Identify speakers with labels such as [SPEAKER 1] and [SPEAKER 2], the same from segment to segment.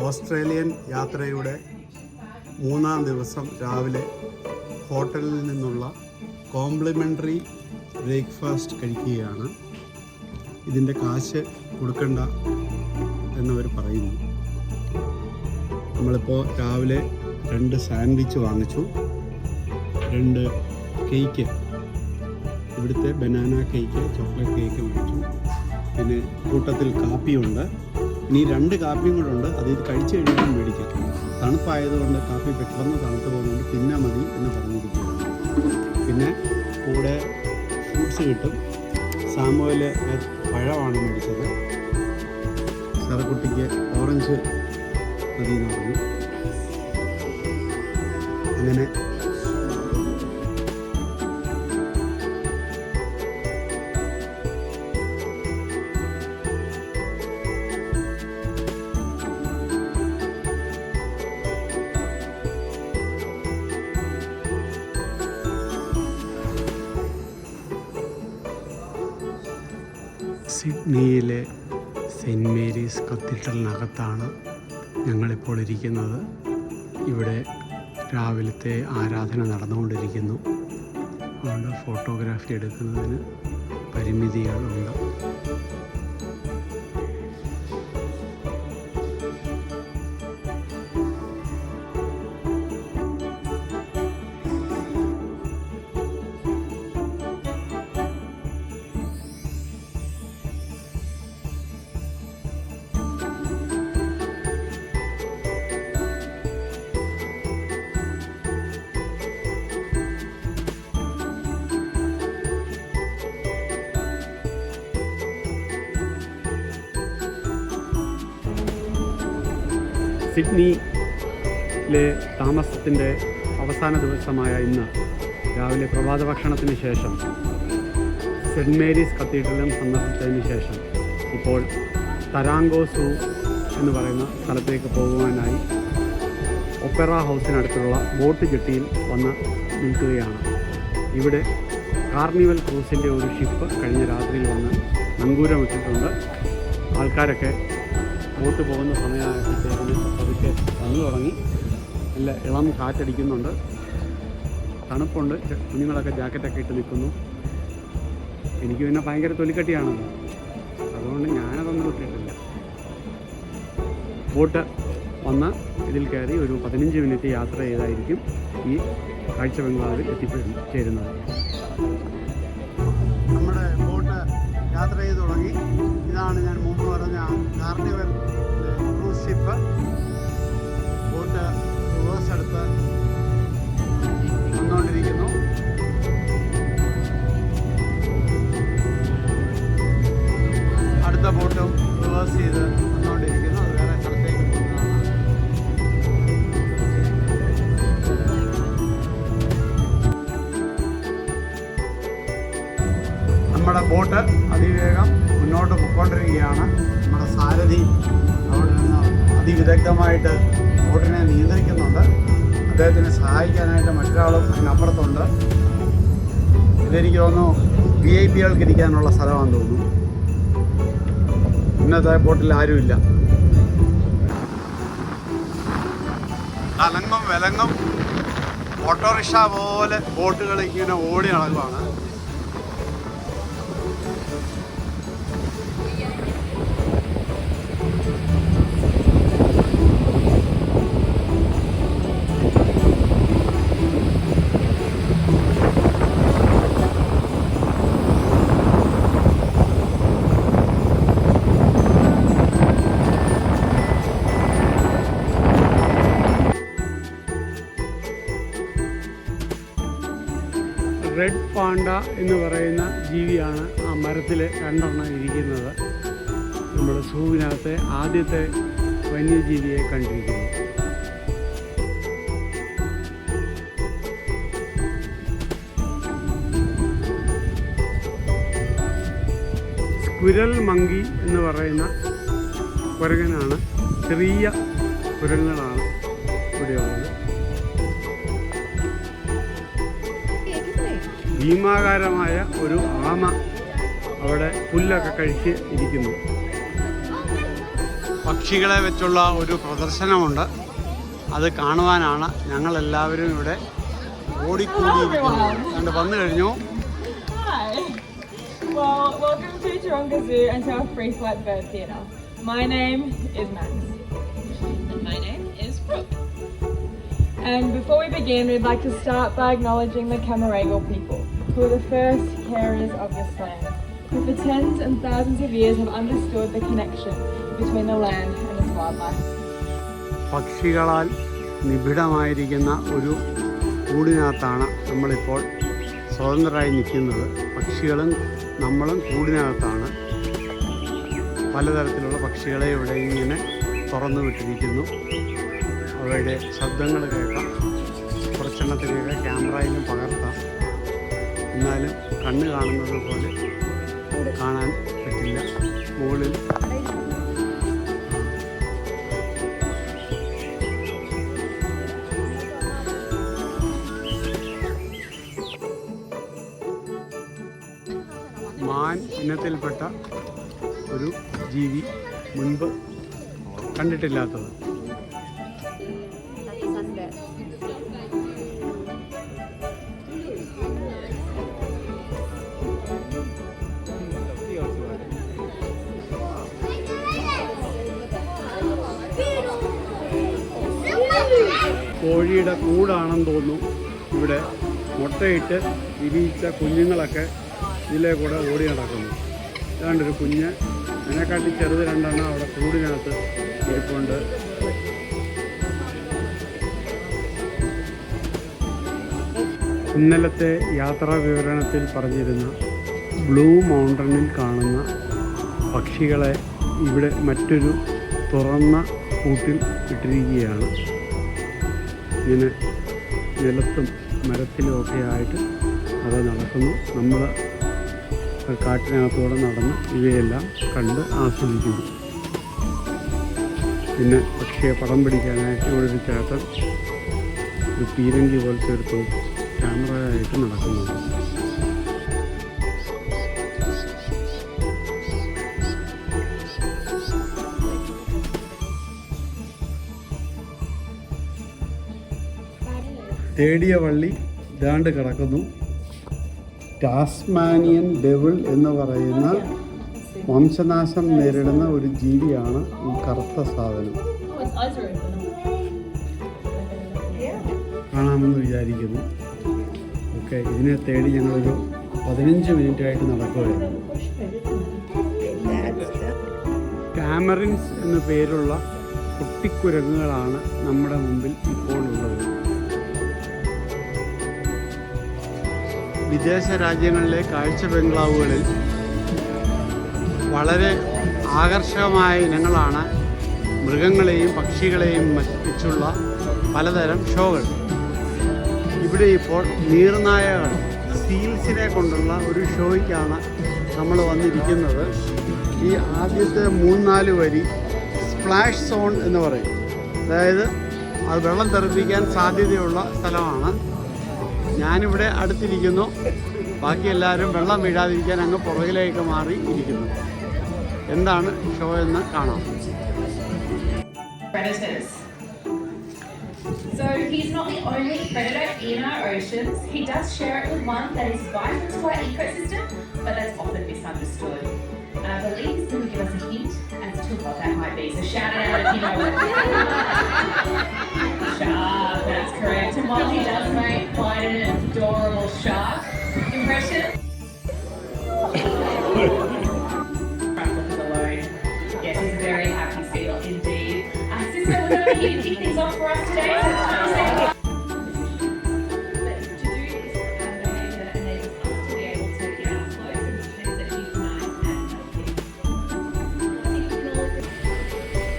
[SPEAKER 1] Australian യാത്രയുടെ 3-ാം ദിവസം രാവിലെ ഹോട്ടലിൽ നിന്നുള്ള കോംപ്ലിമെൻ്ററി ബ്രേക്ക്ഫാസ്റ്റ് കഴിക്കുകയാണ്. ഇതിൻ്റെ കാശ് കൊടുക്കണ്ട എന്നവർ പറയുന്നു. നമ്മളിപ്പോൾ രാവിലെ 2 സാൻഡ്വിച്ച് വാങ്ങിച്ചു, 2 കേക്ക്, ഇവിടുത്തെ ബനാന കേക്ക്, ചോക്ലേറ്റ് കേക്ക് വാങ്ങിച്ചു. പിന്നെ കൂട്ടത്തിൽ കാപ്പിയുണ്ട്. ഇനി 2 കാപ്പിയും കൂടെ ഉണ്ട്. അത് ഇത് കഴിച്ചു കഴിഞ്ഞാൽ മേടിക്കാം. തണുപ്പായതുകൊണ്ട് കാപ്പി പെട്ടെന്ന് തണുത്ത് പോകുന്നുണ്ട്, പിന്നെ മതി എന്ന് പറഞ്ഞിരിക്കുകയാണ്. പിന്നെ കൂടെ ഫ്രൂട്ട്സ് കിട്ടും. സാമുവൽ പഴമാണ് മേടിച്ചത്. സാറക്കുട്ടിക്ക് ഓറഞ്ച് മതി എന്ന് പറഞ്ഞു. അങ്ങനെ സിഡ്നിയിലെ സെൻറ്റ് മേരീസ് കത്തീഡ്രലിനകത്താണ് ഞങ്ങളിപ്പോൾ ഇരിക്കുന്നത്. ഇവിടെ രാവിലത്തെ ആരാധന നടന്നുകൊണ്ടിരിക്കുന്നു. അതുകൊണ്ട് ഫോട്ടോഗ്രാഫി എടുക്കുന്നതിന് പരിമിതികളുണ്ട്. സിഡ്നിയിലെ താമസത്തിൻ്റെ അവസാന ദിവസമായ ഇന്ന് രാവിലെ പ്രഭാത ഭക്ഷണത്തിന് ശേഷം സെൻറ്റ് മേരീസ് കത്തീഡ്രലും സന്ദർശിച്ചതിന് ശേഷം ഇപ്പോൾ തരാങ്കോ സൂ എന്ന് പറയുന്ന സ്ഥലത്തേക്ക് പോകുവാനായി ഒപ്പറ ഹൗസിനടുത്തുള്ള ബോട്ട് ജെട്ടിയിൽ വന്ന് നിൽക്കുകയാണ്. ഇവിടെ കാർണിവൽ ക്രൂസിൻ്റെ ഒരു ഷിപ്പ് കഴിഞ്ഞ രാത്രിയിൽ വന്ന് നങ്കൂരമിട്ടിട്ടുണ്ട്. ആൾക്കാരൊക്കെ ബോട്ട് പോകുന്ന സമയമായപ്പോഴത്തേക്കിന് പതുക്കെ വന്നു തുടങ്ങി. നല്ല ഇളം കാറ്റടിക്കുന്നുണ്ട്, തണുപ്പുണ്ട്. കുഞ്ഞുങ്ങളൊക്കെ ജാക്കറ്റൊക്കെ ഇട്ട് നിൽക്കുന്നു. എനിക്ക് പിന്നെ ഭയങ്കര തൊലിക്കട്ടിയാണല്ലോ, അതുകൊണ്ട് ഞാനതൊന്നും ഇട്ടിട്ടില്ല. ബോട്ട് വന്ന് ഇതിൽ കയറി ഒരു 15 മിനിറ്റ് യാത്ര ചെയ്തായിരിക്കും ഈ കാഴ്ച ബംഗ്ലാവിൽ എത്തിച്ചേരുന്നത്. നമ്മുടെ ബോട്ട് യാത്ര ചെയ്ത് തുടങ്ങി. ഇതാണ് ഞാൻ മുമ്പ് പറഞ്ഞ carnival cruise ship. Boat reverse എടുത്ത് വന്നുകൊണ്ടിരിക്കുന്നു. അടുത്ത ബോട്ടും റിവേഴ്സ് ചെയ്ത് വന്നുകൊണ്ടിരിക്കുന്നു. അത് വേറെ സ്ഥലത്തേക്ക് പോകുന്നതാണ്. നമ്മുടെ ബോട്ട് അതിവേഗം മുന്നോട്ട് പോയിക്കൊണ്ടിരിക്കുകയാണ്. നമ്മുടെ സാരഥി അവിടെ നിന്ന് അതിവിദഗ്ധമായിട്ട് ബോട്ടിനെ നിയന്ത്രിക്കുന്നുണ്ട്. അദ്ദേഹത്തിനെ സഹായിക്കാനായിട്ട് മറ്റൊരാളും അതിനപ്പുറത്തുണ്ട്. ഇതെനിക്ക് തോന്നുന്നു VIP-കൾക്ക് ഇരിക്കാനുള്ള സ്ഥലമാണെന്ന് തോന്നുന്നു. ഇന്നത്തെ ബോട്ടിൽ ആരുമില്ല. തലങ്ങും വിലങ്ങും ഓട്ടോറിക്ഷ പോലെ ബോട്ടുകൾ ഇങ്ങനെ ഓടി നടക്കുകയാണ്. റെഡ് പാണ്ട എന്ന് പറയുന്ന ജീവിയാണ് ആ മരത്തിൽ 2 എണ്ണം ഇരിക്കുന്നത്. നമ്മുടെ സൂവിനകത്തെ ആദ്യത്തെ വന്യജീവിയെ കണ്ടിരിക്കുന്നു. സ്ക്വിരൽ മങ്കി എന്ന് പറയുന്ന കുരങ്ങനാണ്. ചെറിയ കുരങ്ങനാണ് ഇവിടെയുള്ളത്. ഭീമാകാരമായ ഒരു ആമ അവിടെ പുല്ലൊക്കെ കഴിച്ച് ഇരിക്കുന്നു. പക്ഷികളെ വെച്ചുള്ള ഒരു പ്രദർശനമുണ്ട്. അത് കാണുവാനാണ് ഞങ്ങളെല്ലാവരും ഇവിടെ ഓടിക്കൂടിയിരിക്കുന്നത്. കണ്ട് വന്നു കഴിഞ്ഞു.
[SPEAKER 2] Well, welcome to Taronga Zoo and to our free flight bird theatre. My name is Max.
[SPEAKER 3] And my name is Brooke.
[SPEAKER 2] And before we begin, we'd like to start by acknowledging the Camaragal people, who are the first carers of this land, who for tens and thousands of years have understood the connection between the land and its wildlife.
[SPEAKER 1] പക്ഷികളാൽ നിബിഡമായിരിക്കുന്ന ഒരു കൂടിനകത്താണ് നമ്മളിപ്പോൾ സ്വതന്ത്രരായി നിൽക്കുന്നത്. പക്ഷികളും നമ്മളും കൂടിനകത്താണ്. പലതരത്തിലുള്ള പക്ഷികളെ ഇവിടെ ഇങ്ങനെ തുറന്നു വിട്ടിരിക്കുന്നു. അവയുടെ ശബ്ദങ്ങൾ കേൾക്കാം. കുറച്ചെണ്ണത്തിനൊക്കെ ക്യാമറയിലും പകർത്താം. എന്നാലും കണ്ണ് കാണുന്നത് പോലെ കാണാൻ പറ്റില്ല. മുകളിൽ മാൻ ഇനത്തിൽപ്പെട്ട ഒരു ജീവി, മുൻപ് കണ്ടിട്ടില്ലാത്തത്. കോഴിയുടെ കൂടാണെന്ന് തോന്നുന്നു. ഇവിടെ മുട്ടയിട്ട് വിരിയിച്ച കുഞ്ഞുങ്ങളൊക്കെ ഇതിലെ കൂടെ ഓടി നടക്കുന്നു. ഏതാണ്ടൊരു കുഞ്ഞ്, അതിനെക്കാട്ടി ചെറുത് രണ്ടെണ്ണം അവിടെ കൂടിനകത്ത് ഇരിപ്പുണ്ട്. ഇന്നലത്തെ യാത്രാ വിവരണത്തിൽ പറഞ്ഞിരുന്ന ബ്ലൂ മൗണ്ടനിൽ കാണുന്ന പക്ഷികളെ ഇവിടെ മറ്റൊരു തുറന്ന കൂട്ടിൽ ഇട്ടിരിക്കുകയാണ്. ഇങ്ങനെ നിലത്തും മരത്തിലുമൊക്കെ ആയിട്ട് അത് നടക്കുന്നു. നമ്മൾ കാട്ടിനകത്തൂടെ നടന്ന് ഇവയെല്ലാം കണ്ട് ആസ്വദിക്കുന്നു. പിന്നെ പക്ഷിയെ പടം പിടിക്കാനായിട്ട് ഇവിടെ ഒരു ചേട്ടൻ ഒരു പീരങ്കി പോലത്തെ ഒരു ക്യാമറയായിട്ട് നടക്കുന്നുണ്ട്. തേടിയ വള്ളി ഇതാണ്ട് കിടക്കുന്നു. ടാസ്മാനിയൻ ഡെവിൾ എന്ന് പറയുന്ന വംശനാശം നേരിടുന്ന ഒരു ജീവിയാണ് ഈ കറുത്ത സാധനം. കാണാമെന്ന് വിചാരിക്കുന്നു. ഓക്കെ, ഇതിനെ തേടി ഞങ്ങളൊരു 15 മിനിറ്റായിട്ട് നടക്കുകയായിരുന്നു. കാമറിൻസ് എന്ന പേരുള്ള കുട്ടിക്കുരങ്ങുകളാണ് നമ്മുടെ മുമ്പിൽ ഇപ്പോൾ ഉള്ളത്. വിദേശ രാജ്യങ്ങളിലെ കാഴ്ച ബംഗ്ലാവുകളിൽ വളരെ ആകർഷകമായ ഇനങ്ങളാണ് മൃഗങ്ങളെയും പക്ഷികളെയും വെച്ചുള്ള പലതരം ഷോകൾ. ഇവിടെ ഇപ്പോൾ നീർനായകൾ, സീൽസിനെ കൊണ്ടുള്ള ഒരു ഷോയ്ക്കാണ് നമ്മൾ വന്നിരിക്കുന്നത്. ഈ ആദ്യത്തെ 3-4 വരി സ്പ്ലാഷ് സോൺ എന്ന് പറയും. അതായത് അത് വെള്ളം തെറിപ്പിക്കാൻ സാധ്യതയുള്ള സ്ഥലമാണ്. ഞാനിവിടെ അടുത്തിരിക്കുന്നു. ബാക്കി എല്ലാവരും വെള്ളം വീഴാതിരിക്കാൻ അങ്ങ് പുറകിലേക്ക് മാറി ഇരിക്കുന്നു. എന്താണ് ഷോ എന്ന് കാണാം.
[SPEAKER 3] Predators. So he's not the only predator in our oceans. He does share it with one that is vital to our ecosystem, but that's often misunderstood. And I believe he's going to give us a hint as to what that might be. So shout it out if you know what it is. Shark, that's correct. And while he does make quite an adorable shark impression, alone. Yes, he's a very happy seal indeed. Sister, we're going to be here to kick things off for us today. So it's time to say to do this behaviour enables us to be able to get up close and pretend that he's nice and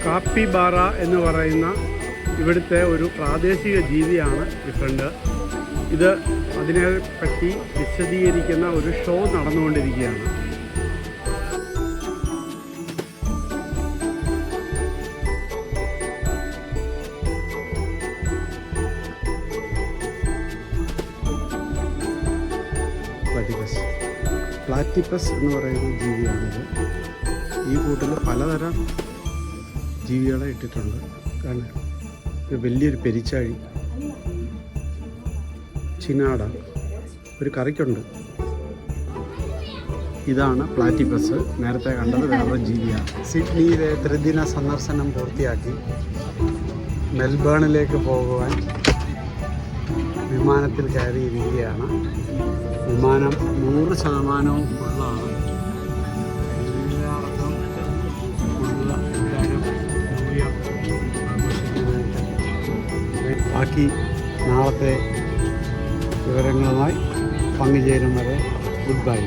[SPEAKER 1] കാപ്പിബാറ എന്ന് പറയുന്ന ഇവിടുത്തെ ഒരു പ്രാദേശിക ജീവിയാണ് ഈ front. ഇത് അതിനെപ്പറ്റി വിശദീകരിക്കുന്ന ഒരു ഷോ നടന്നുകൊണ്ടിരിക്കുകയാണ്. പ്ലാറ്റിപ്പസ് എന്ന് പറയുന്ന ജീവിയാണിത്. ഈ കൂട്ടിൽ പലതരം ജീവികളെ ഇട്ടിട്ടുണ്ട്. കാരണം ഒരു വലിയൊരു പെരിച്ചാഴി, ചിനാട, ഒരു കറിക്കുണ്ട്. ഇതാണ് പ്ലാറ്റിപ്പസ്. നേരത്തെ കണ്ടത് വേറൊരു ജീവിയാണ്. സിഡ്നിയിലെ ത്രിദിന സന്ദർശനം പൂർത്തിയാക്കി മെൽബേണിലേക്ക് പോകുവാൻ വിമാനത്തിൽ കയറിയിരിക്കുകയാണ്. വിമാനം 100% ഫുള്ളാണ്. എല്ലായിടത്തും ഫുള്ള് എല്ലാവരും ബാക്കി നാളത്തെ വിവരങ്ങളുമായി പങ്കുചേരും വരെ ഗുഡ് ബൈ.